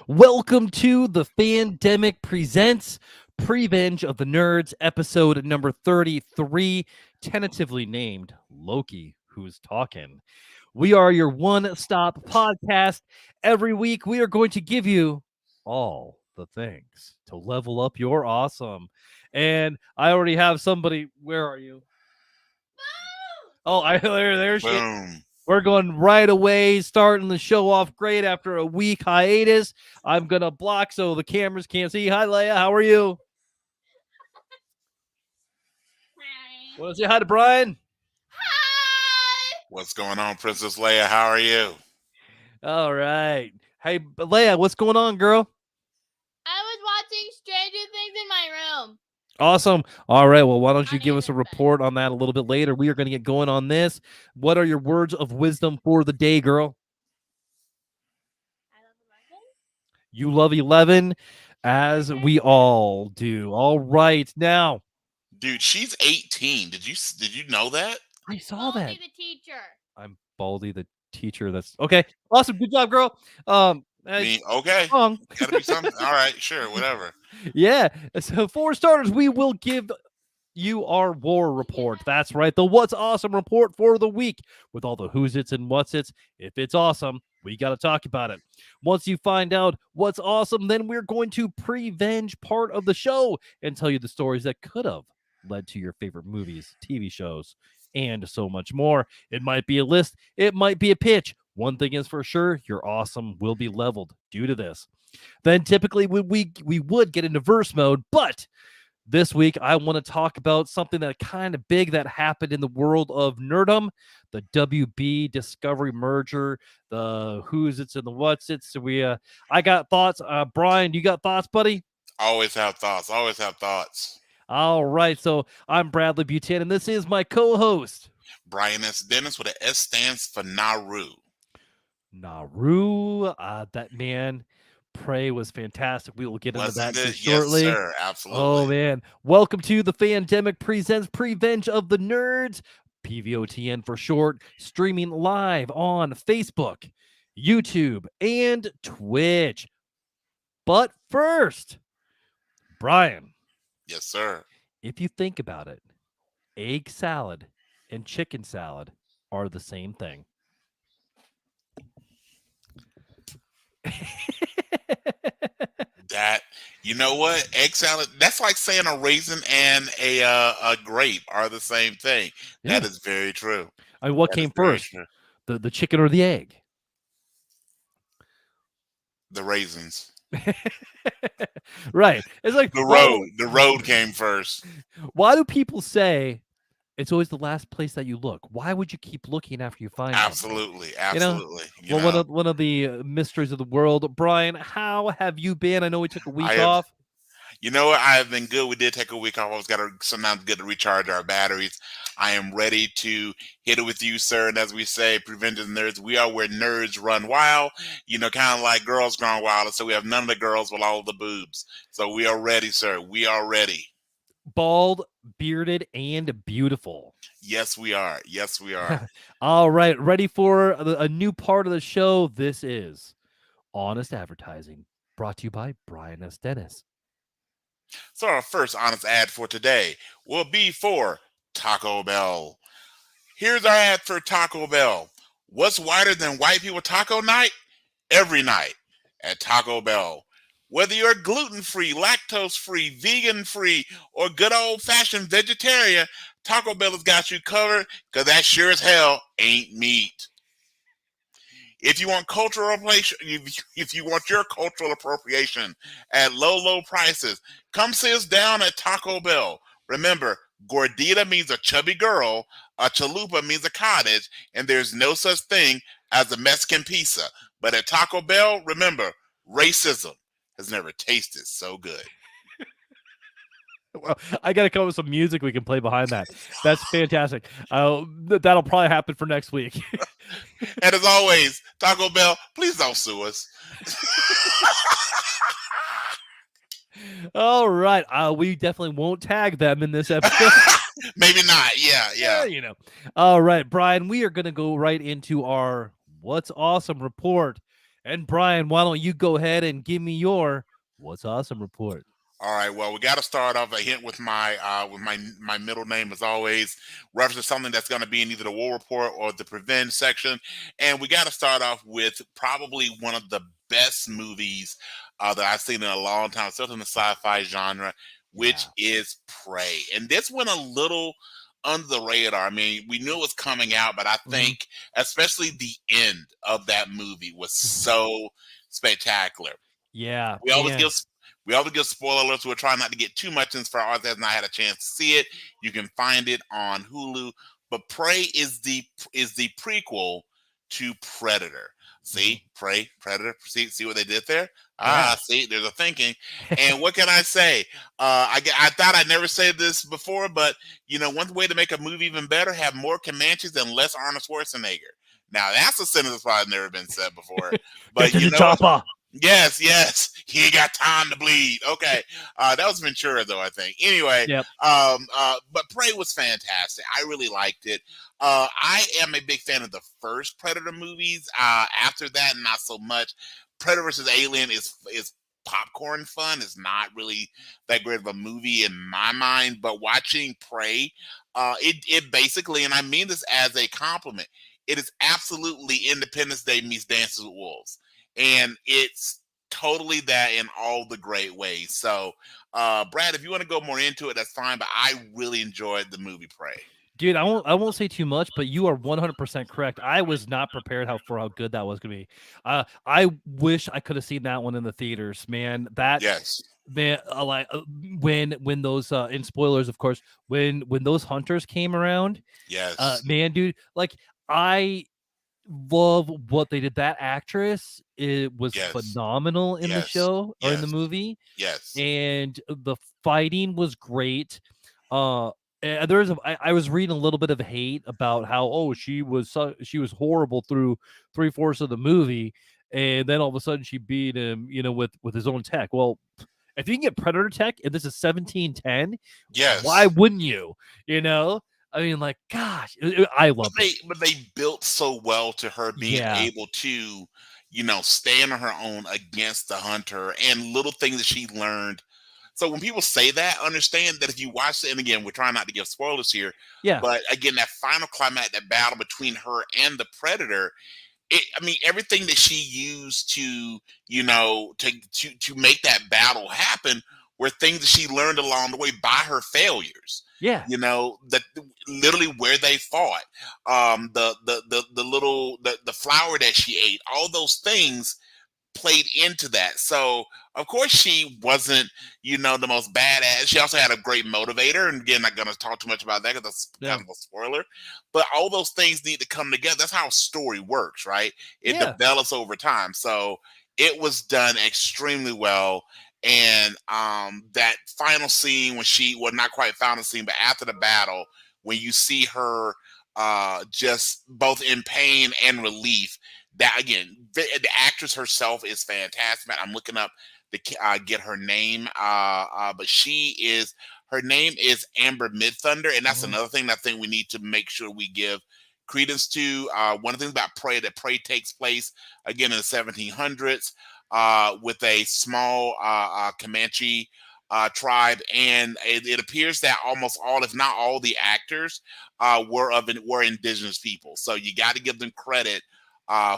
Welcome to the Fandemic presents Pre-Venge of the Nerds, episode number 33, tentatively named Loki Who's Talking. We are your one-stop podcast. Every week, we are going to give you all the things to level up your awesome. And I already have somebody. Where are you? Oh, there she is. Boom. We're going right away, starting the show off great after a week hiatus. I'm going to block so the cameras can't see. Hi, Leia. How are you? Hi. Want to say hi to Brian? Hi. What's going on, Princess Leia? How are you? All right. Hey, Leia, what's going on, girl? I was watching Stranger Things in my room. Awesome. All right. Well, why don't you On give us a Amazon. report on that a little bit later? We are going to get going on this. What are your words of wisdom for the day, girl? I love 11. You love 11, as we all do. All right. Now, Dude, she's 18. Did you know that? I saw that. Baldy the teacher. I'm Baldy the teacher. That's okay. Awesome. Good job, girl. Okay. Wrong. Gotta be something. All right, sure, whatever. Yeah. So for starters, we will give you our war report. That's right. The What's Awesome report for the week with all the who's it's and what's it's. If it's awesome, we got to talk about it. Once you find out what's awesome, then we're going to pre-venge part of the show and tell you the stories that could have led to your favorite movies, TV shows, and so much more. It might be a list. It might be a pitch. One thing is for sure, your awesome will be leveled due to this. Then typically we would get into verse mode, but this week I want to talk about something that kind of big that happened in the world of nerdom, the WB Discovery merger, the who's it's and the what's it's. So I got thoughts. Brian, you got thoughts, buddy? Always have thoughts. Always have thoughts. All right, so I'm Bradley Buchanan. This is my co-host, Brian S. Dennis with an S stands for Naru. Naru. That man, Prey was fantastic. We will get into that Wasn't it? shortly. Yes, sir. Absolutely. Oh man, welcome to the Fandemic presents Pre-Venge of the Nerds, PVOTN for short, streaming live on Facebook, YouTube, and Twitch. But first, Brian, Yes, sir. if you think about it, egg salad and chicken salad are the same thing. That, you know what? Egg salad, that's like saying a raisin and a grape are the same thing. Yeah. That is very true. I mean, what That came is very first, true. the chicken or the egg? The raisins. Right. It's like The road came first. Why do people say it's always the last place that you look? Why would you keep looking after you find something? Absolutely. Absolutely. You Well, know, one of the mysteries of the world. Brian, how have you been? I know we took a week off. You know what? I have been good. We did take a week off. I was sometimes good to recharge our batteries. I am ready to hit it with you, sir. And as we say, Pre-Venge of the Nerds, we are where nerds run wild. You know, kind of like Girls Gone Wild. So we have none of the girls with all of the boobs. So we are ready, sir. We are ready. Bald, bearded, and beautiful. Yes, we are. Yes, we are. All right. Ready for a new part of the show. This is Honest Advertising, brought to you by Brian S. Dennis. So our first honest ad for today will be for Taco Bell. Here's our ad for Taco Bell. What's whiter than white people taco night? Every night at Taco Bell. Whether you're gluten-free, lactose-free, vegan-free, or good old-fashioned vegetarian, Taco Bell has got you covered because that sure as hell ain't meat. If you want if you want your cultural appropriation at low prices, come sit us down at Taco Bell. Remember, gordita means a chubby girl, a chalupa means a cottage, and there's no such thing as a Mexican pizza. But at Taco Bell, remember, racism has never tasted so good. Well, I gotta come up with some music we can play behind that. That's fantastic. That'll probably happen for next week. And as always, Taco Bell, please don't sue us. All right. We definitely won't tag them in this episode. Maybe not. Yeah. You know. All right, Brian, we are going to go right into our What's Awesome report. And Brian, why don't you go ahead and give me your What's Awesome report? All right. Well, we got to start off a hint with my middle name as always, reference something that's going to be in either the War Report or the PreVenge section, and we got to start off with probably one of the best movies that I've seen in a long time, especially in the sci-fi genre, which is Prey. And this went a little under the radar. I mean, we knew it was coming out, but I think especially the end of that movie was so spectacular. Yeah. We always give spoiler alerts. We're trying not to get too much in for our audience has not had a chance to see it. You can find it on Hulu. But Prey is the prequel to Predator. See, Prey, Predator. See what they did there? See, there's a thinking. And what can I say? I thought I'd never said this before, but one way to make a movie even better: have more Comanches and less Arnold Schwarzenegger. Now that's a sentence that's probably never been said before. But Get to the chopper. Yes. He ain't got time to bleed. Okay. That was Ventura though, I think. Anyway, but Prey was fantastic. I really liked it. I am a big fan of the first Predator movies. After that, not so much. Predator vs. Alien is popcorn fun. It's not really that great of a movie in my mind, but watching Prey, it basically, and I mean this as a compliment, it is absolutely Independence Day meets Dances with Wolves. And it's totally that in all the great ways. So, Brad, if you want to go more into it, that's fine. But I really enjoyed the movie Prey. Dude, I won't say too much, but you are 100% correct. I was not prepared for how good that was going to be. I wish I could have seen that one in the theaters, man. Man, when those in spoilers, of course, when those hunters came around, man, dude, like I love what they did. That actress, it was phenomenal in the show or in the movie. And the fighting was great. And I was reading a little bit of hate about how she was horrible through 3/4 of the movie, and then all of a sudden she beat him, with his own tech. Well, if you can get Predator tech, and this is 1710, why wouldn't you? I mean, like, gosh, I love it. But they built so well to her being able to, stand on her own against the hunter and little things that she learned. So when people say that, understand that if you watch it, and again, we're trying not to give spoilers here, but again, that final climax, that battle between her and the Predator, everything that she used to make that battle happen were things that she learned along the way by her failures. That literally where they fought, the flower that she ate, all those things played into that. So of course she wasn't, the most badass. She also had a great motivator. And again, not going to talk too much about that because that's kind of a spoiler. But all those things need to come together. That's how a story works, right? It develops over time. So it was done extremely well. And that final scene when not quite final scene, but after the battle, when you see her just both in pain and relief, that again, the actress herself is fantastic. Man, I'm looking up to get her name, but her name is Amber Midthunder, and that's another thing that I think we need to make sure we give credence to. One of the things about Prey, that Prey takes place again in the 1700s with a small Comanche tribe, and it appears that almost all, if not all, the actors were indigenous people. So you got to give them credit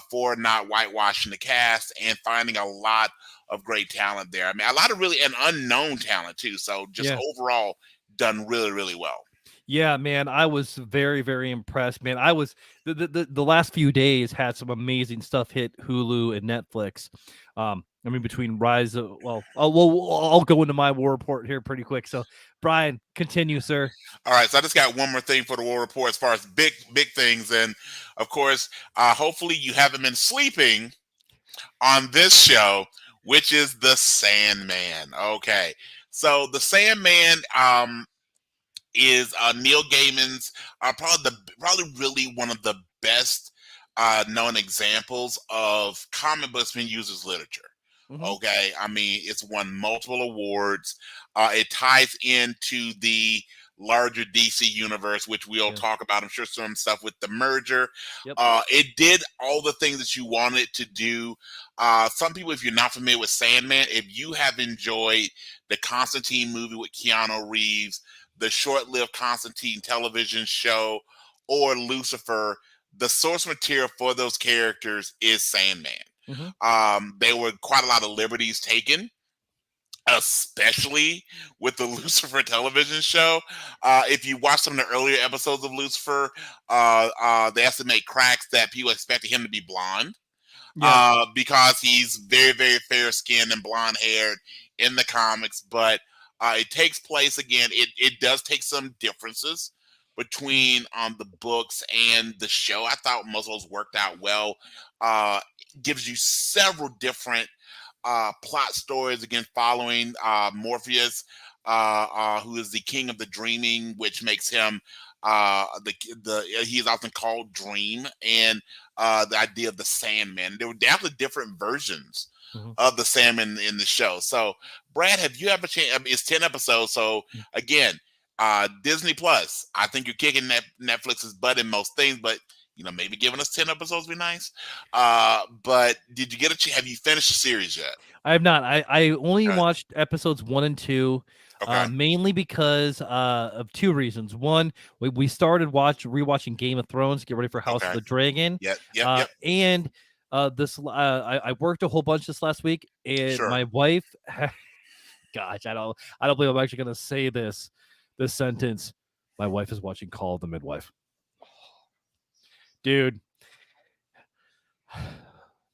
for not whitewashing the cast and finding a lot of great talent there. I mean, a lot of really an unknown talent too. So just overall done really, really well. Yeah, man, I was very, very impressed, man. I was the last few days had some amazing stuff hit Hulu and Netflix. Between Rise of, I'll go into my war report here pretty quick. So, Brian, continue, sir. All right, so I just got one more thing for the war report as far as big things, and of course, hopefully you haven't been sleeping on this show, which is The Sandman. Okay, So the Sandman is Neil Gaiman's probably really one of the best known examples of comic books being used as literature. Okay, I mean it's won multiple awards. It ties into the larger DC universe, which we'll talk about. I'm sure some stuff with the merger. Yep. It did all the things that you wanted to do. Some people, if you're not familiar with Sandman, if you have enjoyed the Constantine movie with Keanu Reeves, the short-lived Constantine television show, or Lucifer, the source material for those characters is Sandman. There were quite a lot of liberties taken, especially with the Lucifer television show. If you watch some of the earlier episodes of Lucifer, they estimate cracks that people expected him to be blonde. Because he's very, very fair skinned and blonde haired in the comics. But it takes place again. It does take some differences between the books and the show. I thought most of those worked out well. Gives you several different plot stories again, following Morpheus, who is the king of the dreaming, which makes him he is often called Dream, and the idea of the Sandman. There were definitely different versions of the Sandman in the show. So, Brad, have you ever changed? I mean, it's 10 episodes. So, again, Disney Plus. I think you're kicking Netflix's butt in most things, but maybe giving us 10 episodes would be nice. But did you get a chance? Have you finished the series yet? I have not. I only watched episodes 1 and 2. Mainly because of two reasons. One, we started rewatching Game of Thrones to get ready for House of the Dragon. Yep. And this I worked a whole bunch this last week, and my wife, gosh, I don't believe I'm actually going to say this sentence. My wife is watching Call of the Midwife. Dude,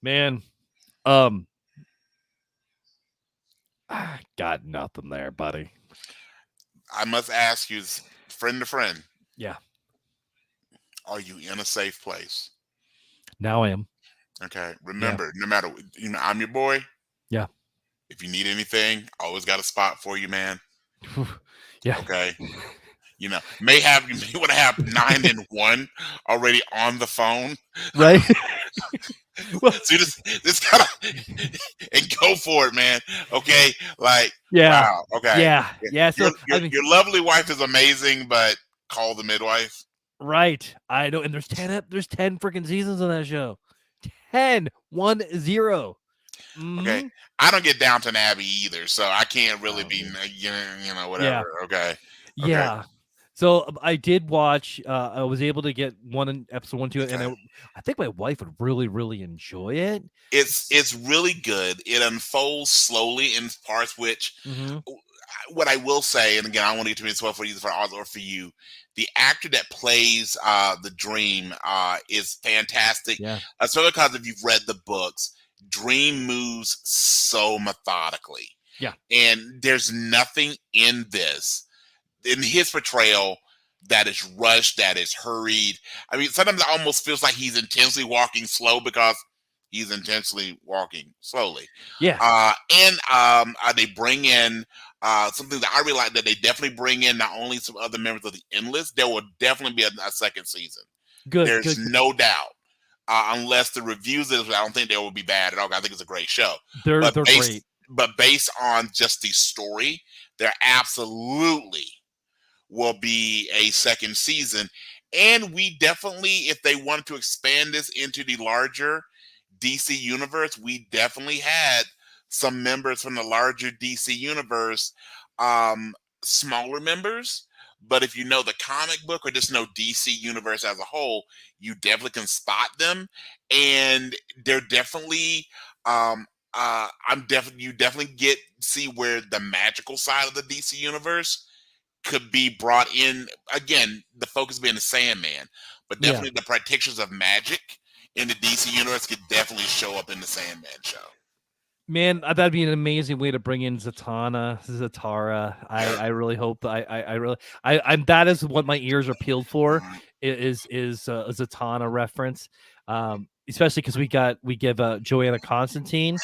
man, I got nothing there, buddy. I must ask you, friend to friend. Yeah. Are you in a safe place? Now I am. Okay. Remember, no matter, I'm your boy. Yeah. If you need anything, always got a spot for you, man. Yeah. Okay. You want to have 9 and 1 already on the phone, right? Well, so just gotta and go for it, man. Okay, wow. Okay, yeah. So your lovely wife is amazing, but Call the Midwife. Right, I know, and there's 10 freaking seasons of that show. 10, 1-0. Okay, I don't get Downton Abbey either, so I can't really be, whatever. Yeah. Okay. Yeah. So I did watch. I was able to get episode 1, 2, and I think my wife would really, really enjoy it. It's really good. It unfolds slowly in parts, which what I will say, and again, I won't get to as well for either for Oz or for you. The actor that plays the Dream is fantastic. Yeah. Especially because if you've read the books, Dream moves so methodically. Yeah. And there's nothing in his portrayal that is rushed, that is hurried. I mean, sometimes it almost feels like he's intentionally walking slow because he's intentionally walking slowly. Yeah. And they bring in something that I really like, that they definitely bring in not only some other members of the Endless, there will definitely be a second season. Good. There's no doubt. Unless the reviews I don't think they will be bad at all. I think it's a great show. They're great. But based on just the story, there absolutely will be a second season. And we definitely, if they wanted to expand this into the larger DC universe, we definitely had some members from the larger DC universe, smaller members. But if you know the comic book or just know DC universe as a whole, you definitely can spot them. And they're definitely, you definitely see where the magical side of the DC universe could be brought in. Again, the focus being the Sandman, but definitely the practitioners of magic in the DC universe could definitely show up in the Sandman show. Man, that'd be an amazing way to bring in Zatara. I really hope I'm that is what my ears are peeled for, is a Zatanna reference. Especially because we give Joanna Constantine,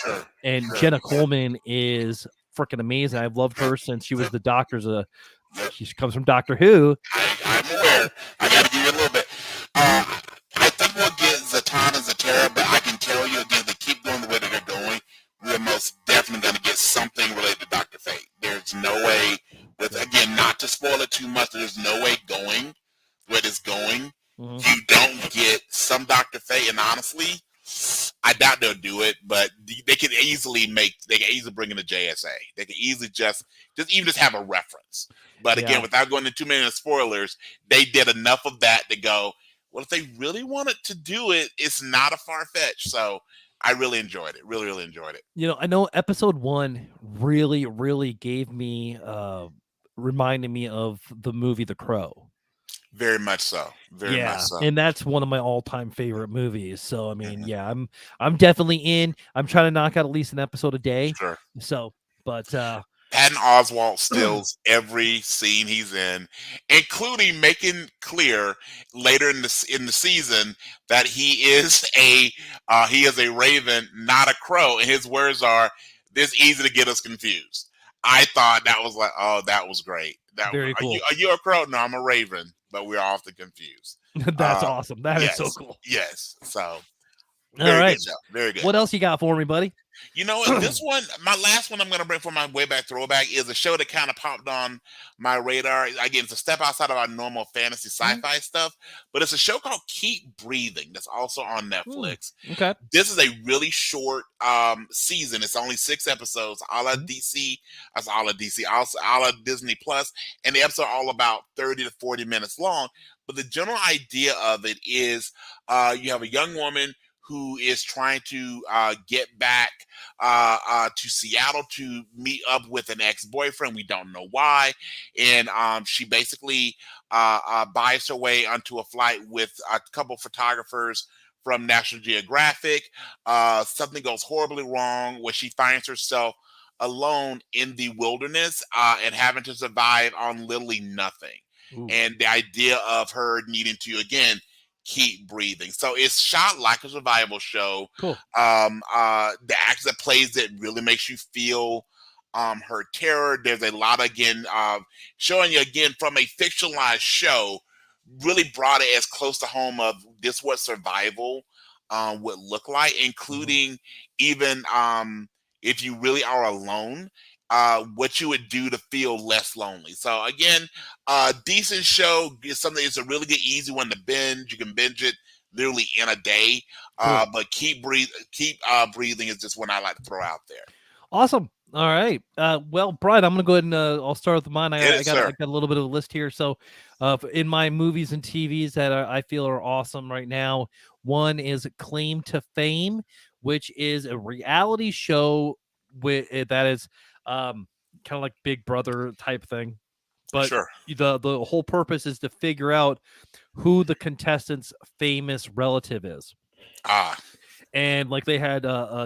and Jenna Coleman is freaking amazing. I've loved her since she was the doctor's. Yep. She comes from Doctor Who. I'm aware. I got to give you a little bit. I think we'll get Zatanna and Zatara, but I can tell you again, they keep going the way that they're going. We're most definitely going to get something related to Dr. Fate. There's no way, again, not to spoil it too much, there's no way going where it's going. Mhm. You don't get some Dr. Fate, and honestly, I doubt they'll do it, but they can easily bring in the JSA. They can easily just have a reference. But again, Yeah. without going into too many spoilers, they did enough of that to go, well, if they really wanted to do it, it's not a far fetch. So I really enjoyed it. Really, really enjoyed it. You know, I know episode 1 really, really gave me, reminded me of the movie The Crow. Very much so. Very much so. And that's one of my all-time favorite movies. So I mean, yeah, I'm definitely in. I'm trying to knock out at least an episode a day. Sure. So, but Patton Oswalt steals every scene he's in, including making clear later in the season that he is a raven, not a crow, and his words are, "This easy to get us confused." I thought that was like, oh, that was great. Very cool. Are you a crow? No, I'm a raven, but we're often confused. That's awesome. That is yes, so cool. Yes. So All right. good show. Very good. What else you got for me, buddy? You know what? This one, my last one I'm going to bring for my way back throwback is a show that kind of popped on my radar. Again, it's a step outside of our normal fantasy sci-fi stuff, but it's a show called Keep Breathing that's also on Netflix. Okay. This is a really short season. It's only 6 episodes, a la DC, a la Disney Plus, and the episodes are all about 30 to 40 minutes long. But the general idea of it is you have a young woman who is trying to get back to Seattle to meet up with an ex-boyfriend. We don't know why. And she basically buys her way onto a flight with a couple photographers from National Geographic. Something goes horribly wrong where she finds herself alone in the wilderness and having to survive on literally nothing. Ooh. And the idea of her needing to, again, keep breathing. So it's shot like a survival show. Cool. The actor that plays it really makes you feel her terror. There's a lot, again, showing you, again, from a fictionalized show, really brought it as close to home of this what survival would look like, including even if you really are alone, what you would do to feel less lonely. So again, decent show. It's a really good, easy one to binge. You can binge it literally in a day. Cool. But keep breathing is just one I like to throw out there. Awesome. All right. Well, Brian, I'm gonna go ahead and I'll start with mine. I got a little bit of a list here. So, in my movies and TVs that I feel are awesome right now, one is Claim to Fame, which is a reality show that is kind of like Big Brother type thing, but the whole purpose is to figure out who the contestant's famous relative is. And like they had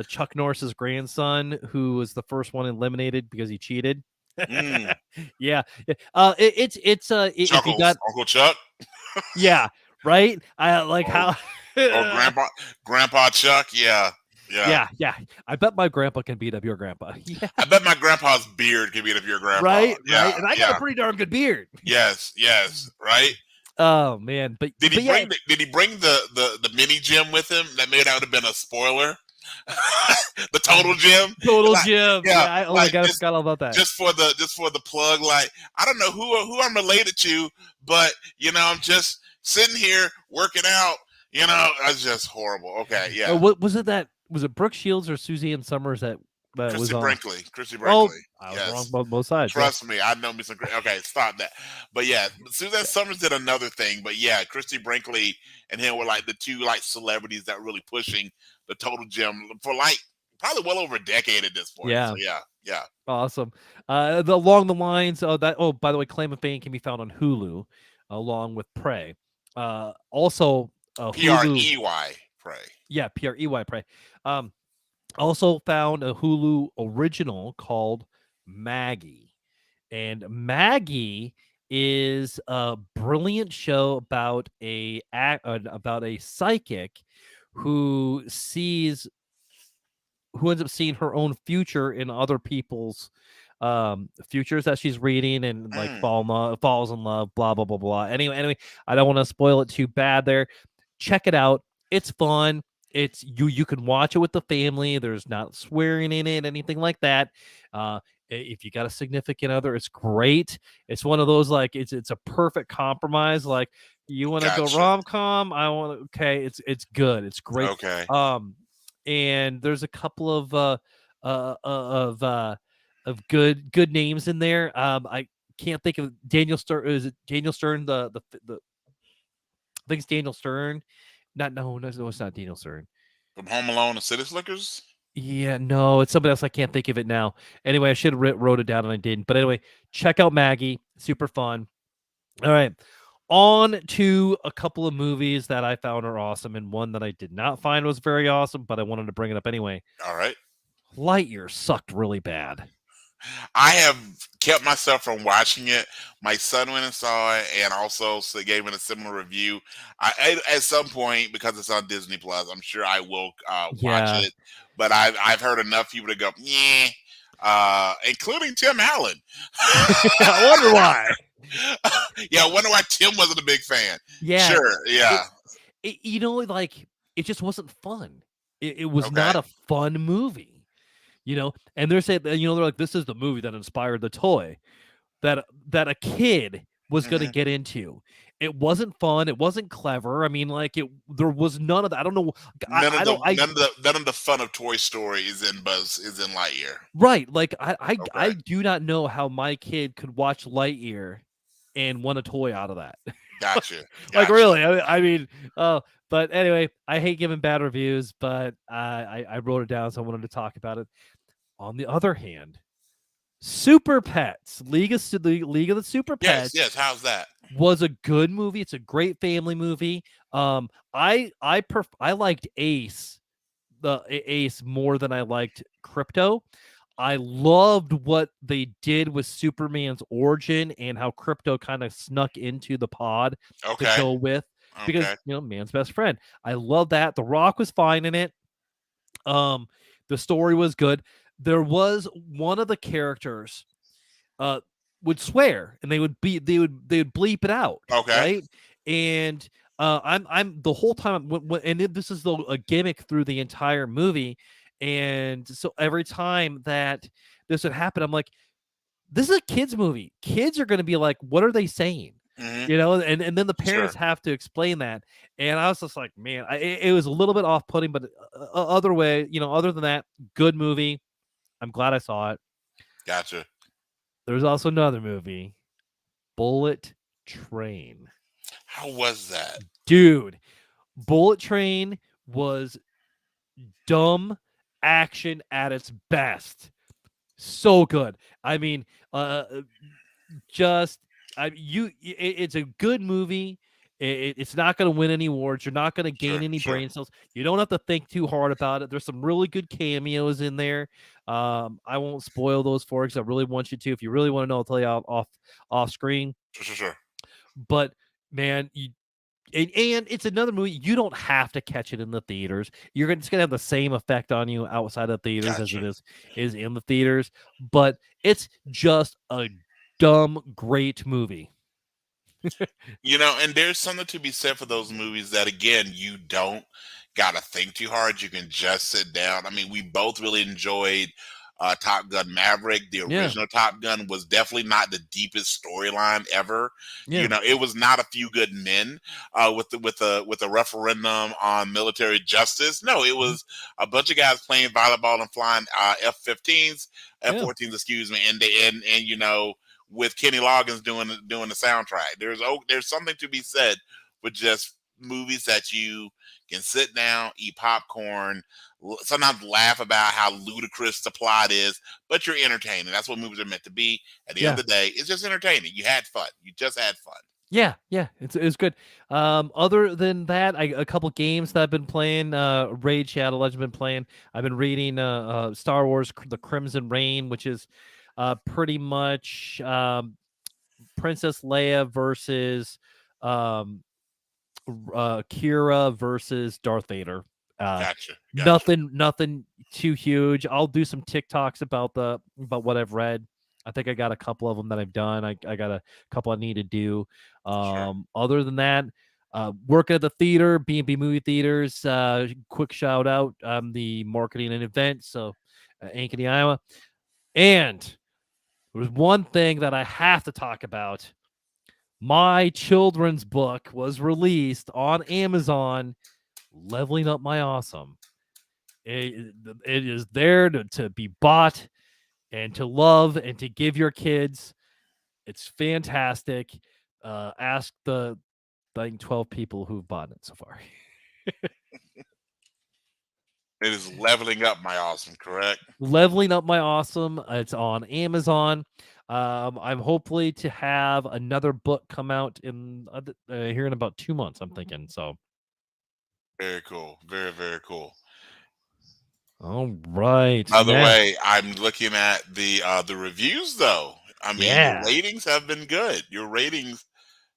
Chuck Norris's grandson, who was the first one eliminated because he cheated. Yeah. It's if you got Uncle Chuck. Yeah, right. I like how Grandpa Chuck. Yeah. I bet my grandpa can beat up your grandpa. Yeah. I bet my grandpa's beard can beat up your grandpa. Right. Yeah, right. And I got a pretty darn good beard. Yes. Right. Oh man, but did he bring the mini gym with him? That would have been a spoiler. The total gym. Gym. Yeah. I forgot all about that. Just for the plug. Like, I don't know who I'm related to, but I'm just sitting here working out. It's just horrible. Okay, yeah. What was it was it Brooke Shields or Suzanne Summers that was on? Christy Brinkley. Oh, I was wrong both sides. Trust me, I know me some. Okay, stop that. But yeah, Suzanne Summers did another thing. But yeah, Christy Brinkley and him were like the two celebrities that were really pushing the total gym for probably well over a decade at this point. Yeah. So yeah. Awesome. Along the lines of that. Oh, by the way, Claim of Fame can be found on Hulu along with Prey. Also, Prey. Prey. Yeah, Prey. Prey. Also found a Hulu original called Maggie, and Maggie is a brilliant show about a psychic who ends up seeing her own future in other people's futures that she's reading and like Mm, falls in love, blah blah blah blah. Anyway, I don't want to spoil it too bad there. Check it out. It's fun. It's you can watch it with the family. There's not swearing in it, anything like that. If you got a significant other, it's great. It's one of those like it's a perfect compromise. Like you want to go gotcha. rom-com, I want to okay, it's good. It's great. Okay. And there's a couple uh of uh of good names in there. I can't think of Daniel Stern. Is it Daniel Stern? The I think it's Daniel Stern. No, it's not Daniel Stern. From Home Alone and City Slickers? Yeah, no, it's somebody else. I can't think of it now. Anyway, I should have wrote it down and I didn't. But anyway, check out Maggie. Super fun. All right. On to a couple of movies that I found are awesome, and one that I did not find was very awesome, but I wanted to bring it up anyway. All right. Lightyear sucked really bad. I have kept myself from watching it. My son went and saw it, and also gave it a similar review. At some point, because it's on Disney Plus, I'm sure I will watch Yeah. it. But I've heard enough people to go, yeah, including Tim Allen. I wonder why. Yeah, I wonder why Tim wasn't a big fan. Yeah. Sure, yeah. Like it just wasn't fun. It was Okay. not a fun movie. And they're saying, they're like, this is the movie that inspired the toy that a kid was going to Mhm. get into. It wasn't fun. It wasn't clever. I mean, like there was none of that. I don't know. None of the fun of Toy Story is in Lightyear. Right. Like I Okay. do not know how my kid could watch Lightyear and want a toy out of that. Gotcha. Like Gotcha. really, I mean, but anyway, I hate giving bad reviews, but I wrote it down, so I wanted to talk about it. On the other hand, Super Pets, League of the Super Pets Yes. How's that? was a good movie. It's a great family movie. I liked Ace more than I liked Crypto. I loved what they did with Superman's origin and how Crypto kind of snuck into the pod to Okay. go with because Okay. man's best friend. I love that. The Rock was fine in it. The story was good. There was one of the characters would swear and they would bleep it out, Okay. right? And I'm the whole time this is a gimmick through the entire movie. And so every time that this would happen, I'm like, this is a kids movie. Kids are going to be like, what are they saying? Mhm. And then the parents Sure. have to explain that. And I was just like, man, it was a little bit off putting, but other than that, good movie. I'm glad I saw it. Gotcha. There's also another movie, Bullet Train. How was that? Dude, Bullet Train was dumb action at its best. So good. I mean, it's a good movie. It's not going to win any awards. You're not going to gain any Sure. brain cells. You don't have to think too hard about it. There's some really good cameos in there. I won't spoil those for you because I really want you to. If you really want to know, I'll tell you off screen. Sure. But man, and it's another movie. You don't have to catch it in the theaters. It's gonna have the same effect on you outside of theaters as it is in the theaters. But it's just a dumb, great movie. And there's something to be said for those movies that, again, you don't got to think too hard. You can just sit down. I mean, we both really enjoyed Top Gun Maverick. The Yeah. original Top Gun was definitely not the deepest storyline ever. Yeah. It was not A Few Good Men with a referendum on military justice. No, it was a bunch of guys playing volleyball and flying F-15s, F-14s, excuse me, and with Kenny Loggins doing the soundtrack. There's something to be said with just movies that you can sit down, eat popcorn, sometimes laugh about how ludicrous the plot is, but you're entertaining. That's what movies are meant to be. At the end of the day, it's just entertaining. You had fun. You just had fun. Yeah, it's good. Other than that, a couple games that I've been playing. Raid Shadow Legends been playing. I've been reading Star Wars: The Crimson Reign, which is pretty much Princess Leia versus Kira versus Darth Vader. Gotcha. Nothing too huge. I'll do some TikToks about what I've read. I think I got a couple of them that I've done. I got a couple I need to do. Sure. Other than that, working at the theater, B&B movie theaters. Quick shout out, the marketing and events. So, Ankeny, Iowa. And there's one thing that I have to talk about. My children's book was released on Amazon, Leveling Up My Awesome. It is there to be bought and to love and to give your kids. It's fantastic. Ask the I think 12 people who've bought it so far. It is leveling up my awesome, correct? Leveling Up My Awesome. It's on Amazon. I'm hopefully to have another book come out in here in about 2 months. I'm thinking so. Very cool. Very, very cool. All right. By the way, I'm looking at the reviews though. I mean, Yeah. your ratings have been good. Your ratings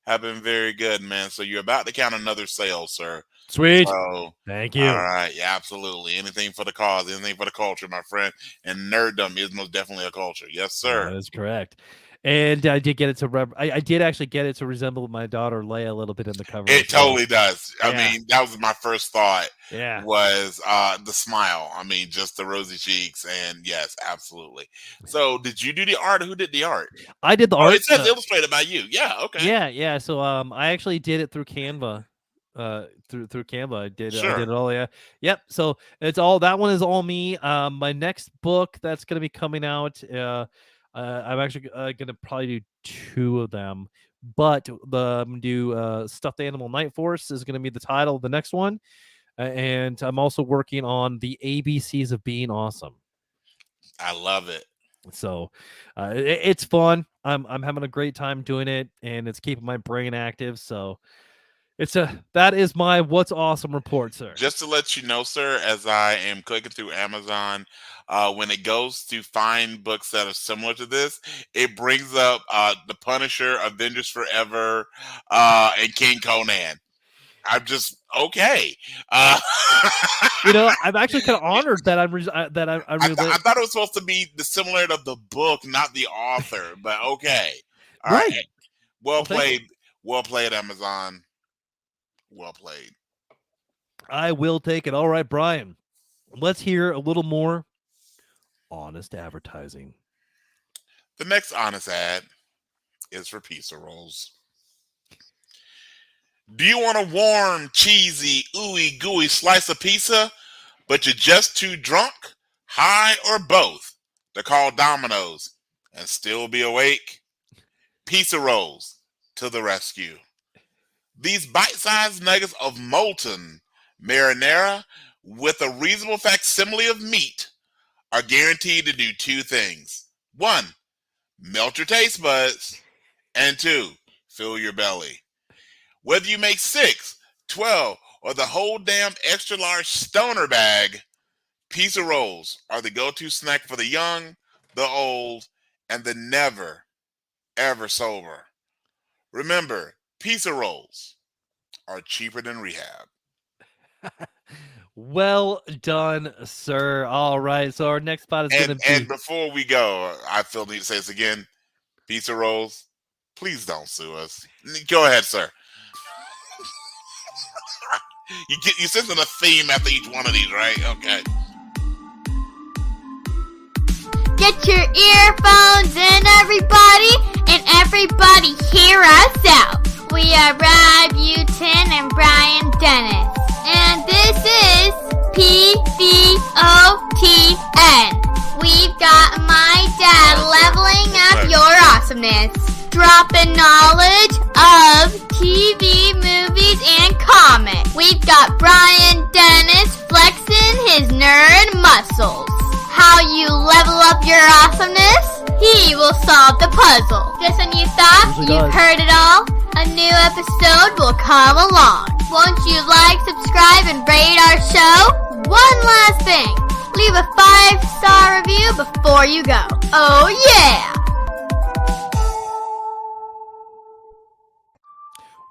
have been very good, man. So you're about to count another sale, sir. Sweet. So, thank you. All right. Yeah, absolutely. Anything for the cause, anything for the culture, my friend. And nerddom is most definitely a culture. Yes, sir. That is correct. And I did get it to I did actually get it to resemble my daughter Leia a little bit in the cover. It totally does. Yeah. I mean, that was my first thought. Yeah. Was the smile. I mean, just the rosy cheeks. And yes, absolutely. So did you do the art? Who did the art? I did the art. It says illustrated by you. Yeah, okay. Yeah. So I actually did it through Canva. Through Canva. I did it all. Yeah. Yep. So it's all that one is all me. My next book that's gonna be coming out. I'm actually gonna probably do 2 of them, but do Stuffed Animal Night Force is gonna be the title of the next one, and I'm also working on the ABCs of Being Awesome. I love it. So it's fun. I'm having a great time doing it, and it's keeping my brain active. So that is my What's Awesome report, sir. Just to let you know, sir, as I am clicking through Amazon, when it goes to find books that are similar to this, it brings up The Punisher, Avengers Forever, and King Conan. I'm just okay. I'm actually kind of honored that I thought it was supposed to be the similar of the book, not the author. But okay, all right. Well played. Well played, Amazon. Well played. I will take it. All right, Brian. Let's hear a little more honest advertising. The next honest ad is for pizza rolls. Do you want a warm, cheesy, ooey gooey slice of pizza, but you're just too drunk, high, or both to call Domino's and still be awake? Pizza rolls to the rescue. These bite-sized nuggets of molten marinara with a reasonable facsimile of meat are guaranteed to do 2 things. 1, melt your taste buds, and 2, fill your belly. Whether you make 6, 12, or the whole damn extra large stoner bag, pizza rolls are the go-to snack for the young, the old, and the never, ever sober. Remember, pizza rolls are cheaper than rehab. Well done, sir. All right. So our next spot is going to be. And before we go, I feel the need to say this again. Pizza rolls, please don't sue us. Go ahead, sir. You sense a theme after each one of these, right? Okay. Get your earphones in, everybody, and everybody hear us out. We are Brad Butin and Brian Dennis, and this is PVOTN. We've got my dad leveling up your awesomeness, dropping knowledge of TV, movies, and comics. We've got Brian Dennis flexing his nerd muscles. How you level up your awesomeness? He will solve the puzzle. Just when you thought you've heard it all, a new episode will come along. Won't you like, subscribe, and rate our show? One last thing. Leave a 5-star review before you go. Oh yeah!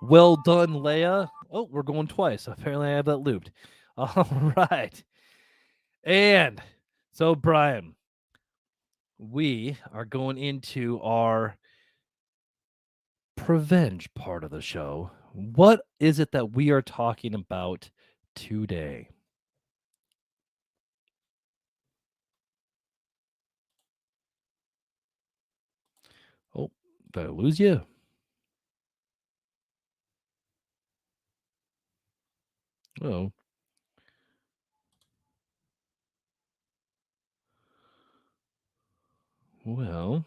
Well done, Leia. Oh, we're going twice. Apparently I have that looped. All right. And so, Brian, we are going into our PreVenge part of the show. What is it that we are talking about today? Oh, did I lose you? Oh, well.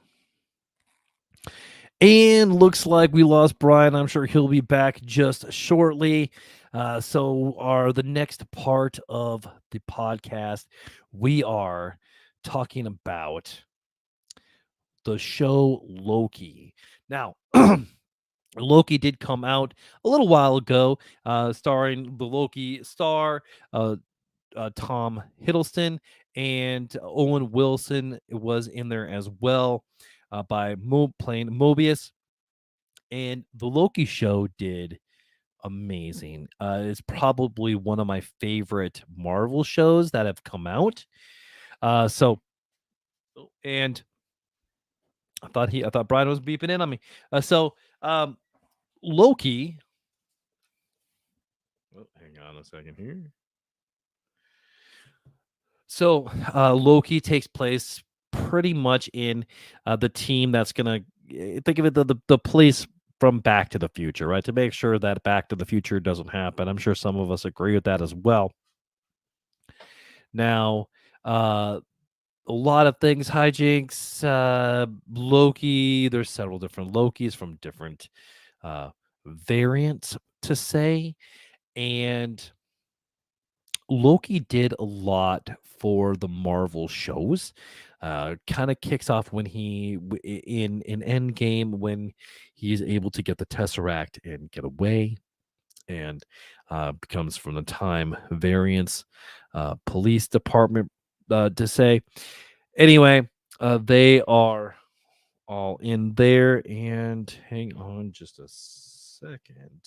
And looks like we lost Brian. I'm sure he'll be back just shortly. The next part of the podcast, we are talking about the show Loki. Now, Loki did come out a little while ago, starring the Loki star, Tom Hiddleston, and Owen Wilson was in there as well, playing Mobius. And the Loki show did amazing. It's probably one of my favorite Marvel shows that have come out. And I thought Brian was beeping in on me. Loki. Oh, hang on a second here. So Loki takes place pretty much in the team that's gonna think of it the police from Back to the Future, right? To make sure that Back to the Future doesn't happen. I'm sure some of us agree with that as well. Now, a lot of things hijinks. Loki. There's several different Lokis from different variants to say, and Loki did a lot for the Marvel shows. Kind of kicks off when in Endgame when he's able to get the Tesseract and get away, and becomes from the time variants, police department to say. Anyway, they are all in there, and hang on just a second.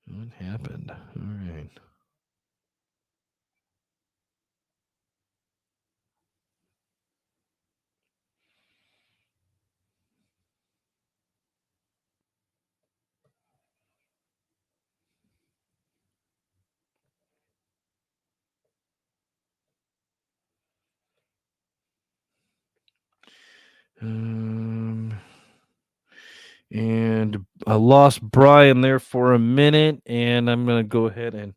What happened? All right. And I lost Brian there for a minute, and I'm gonna go ahead and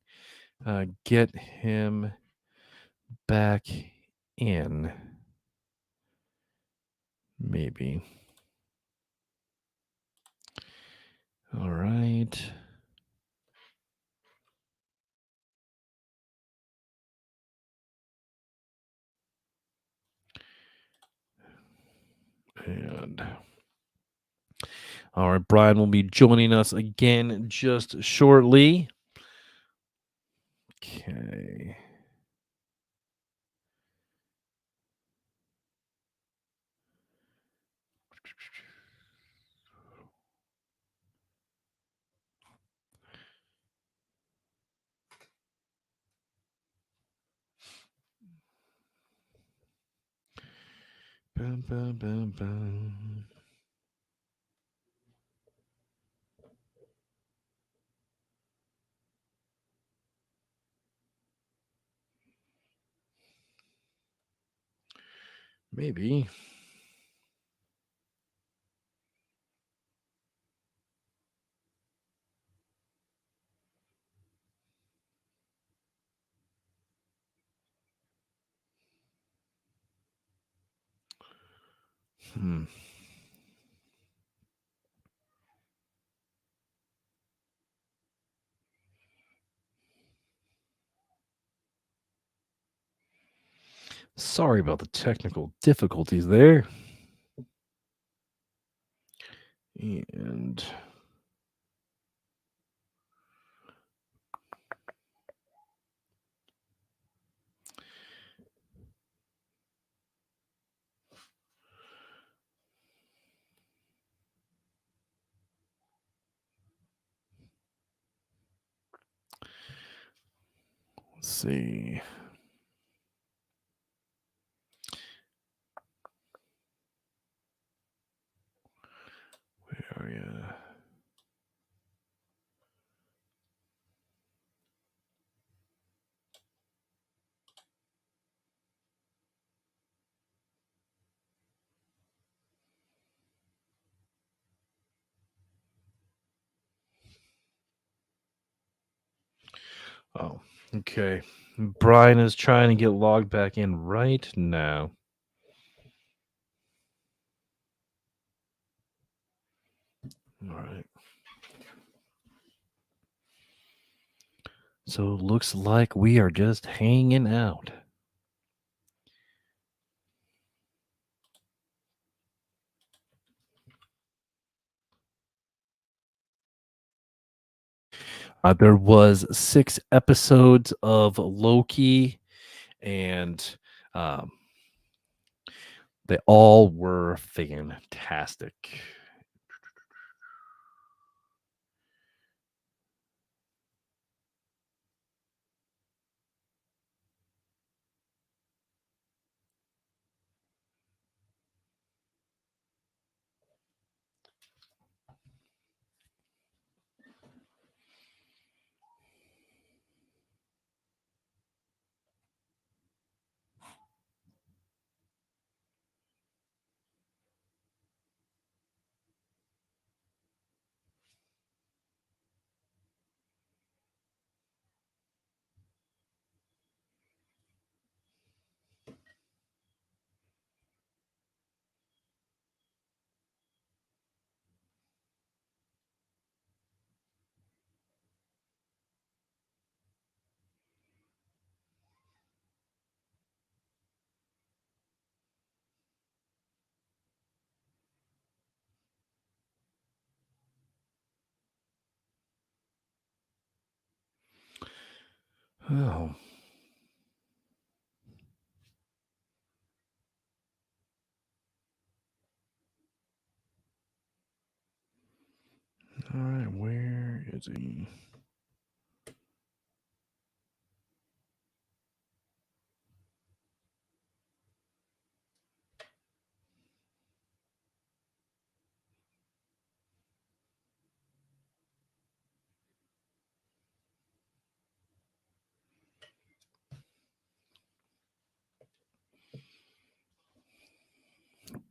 get him back in. Maybe. All right. And all right, Brian will be joining us again just shortly. Okay. Bum, bum, bum, bum. Maybe. Sorry about the technical difficulties there. And let's see. Aria. Oh, okay. Brian is trying to get logged back in right now. All right. So it looks like we are just hanging out. There was 6 episodes of Loki, and um, they all were fantastic. Oh. All right, where is he?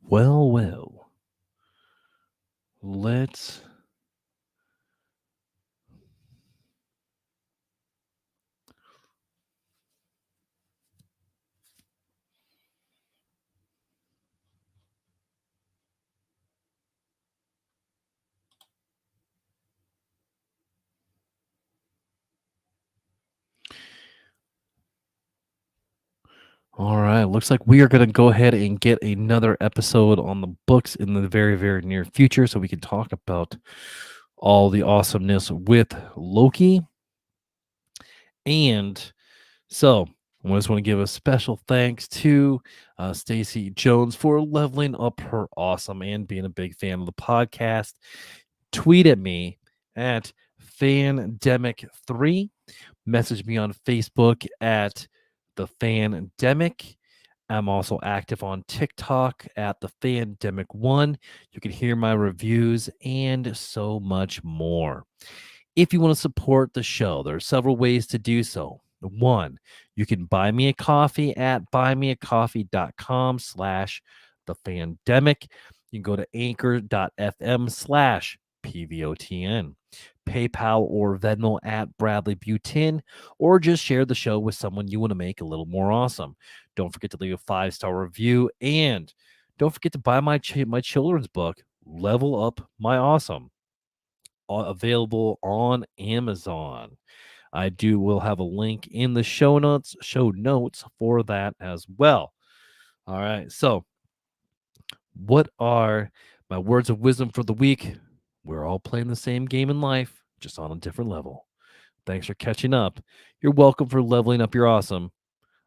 Well. Let's All right. Looks like we are going to go ahead and get another episode on the books in the very, very near future so we can talk about all the awesomeness with Loki. And so I just want to give a special thanks to Stacy Jones for leveling up her awesome and being a big fan of the podcast. Tweet at me at Fandemic3. Message me on Facebook at the Fandemic. I'm also active on TikTok at the Fandemic1. You can hear my reviews and so much more. If you want to support the show, there are several ways to do so. One, you can buy me a coffee at buymeacoffee.com/thefandemic. You can go to anchor.fm/PVOTN. PayPal or Venmo at Bradley Butin, or just share the show with someone you want to make a little more awesome. Don't forget to leave a 5-star review, and don't forget to buy my children's book, Level Up My Awesome, available on Amazon. I will have a link in the show notes for that as well. All right, so what are my words of wisdom for the week? We're all playing the same game in life, just on a different level. Thanks for catching up. You're welcome for leveling up your awesome.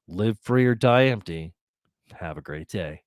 Live free or die empty. Have a great day.